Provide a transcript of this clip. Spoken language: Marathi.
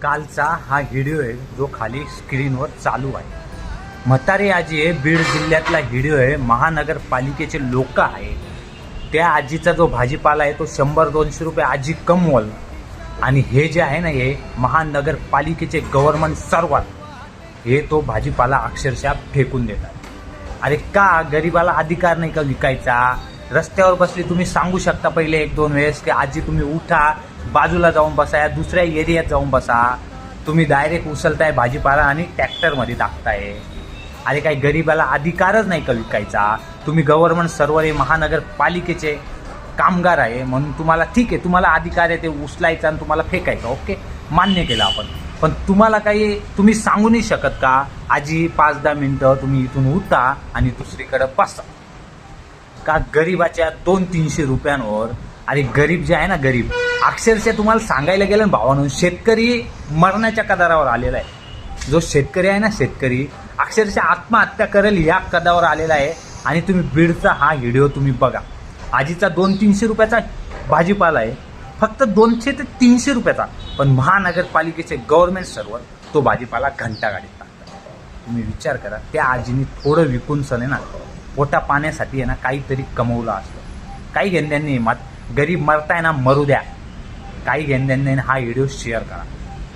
कालचा हा व्हिडिओ आहे जो खाली स्क्रीनवर चालू आहे. म्हातारी आजी आहे, बीड जिल्ह्यातला व्हिडिओ आहे. महानगरपालिकेचे लोक आहे, त्या आजीचा जो भाजीपाला आहे तो 100-200 रुपये आजी कमवल. आणि हे जे आहे ना, हे महानगरपालिकेचे गव्हर्नमेंट सर्वंट हे तो भाजीपाला अक्षरशः फेकून देतात. अरे का गरीबाला अधिकार नाही का विकायचा? रस्त्यावर बसली तुम्ही सांगू शकता पहिले 1-2 वेळेस की आजी तुम्ही उठा, बाजूला जाऊन बसा, या दुसऱ्या एरियात जाऊन बसा. तुम्ही डायरेक्ट उचलताय भाजीपाला आणि ट्रॅक्टरमध्ये टाकताय. अरे काही गरीबाला अधिकारच नाही का विकायचा? तुम्ही गव्हर्नमेंट सर्व्हर महानगरपालिकेचे कामगार आहे म्हणून तुम्हाला ठीक आहे, तुम्हाला अधिकार आहे ते उचलायचं आणि तुम्हाला फेकायचं. ओके, मान्य केलं आपण. पण तुम्हाला काही तुम्ही सांगू नाही शकत का आजी 5-10 मिनिटं तुम्ही इथून उठा आणि दुसरीकडे बसा? का गरीबाच्या 200-300 रुपयांवर? अरे गरीब जे आहे ना, गरीब अक्षरशः तुम्हाला सांगायला गेलं ना भावांनो, शेतकरी मरण्याच्या कदारावर आलेला आहे. जो शेतकरी आहे ना, शेतकरी अक्षरशः आत्महत्या करेल या कदावर आलेला आहे. आणि तुम्ही बीडचा हा व्हिडिओ तुम्ही बघा. आजीचा 200-300 रुपयाचा भाजीपाला आहे, फक्त 200 ते 300 रुपयाचा. पण महानगरपालिकेचे गव्हर्नमेंट सर्व्हर तो भाजीपाला घंटागाडीत टाकतात. तुम्ही विचार करा, त्या आजीने थोडं विकून सने ना पोटा पाण्यासाठी आहे ना काहीतरी कमवलं असतं. काही घेणं गरीब मरताय ना, मरू द्या. काही घेणं हा व्हिडिओ शेअर करा.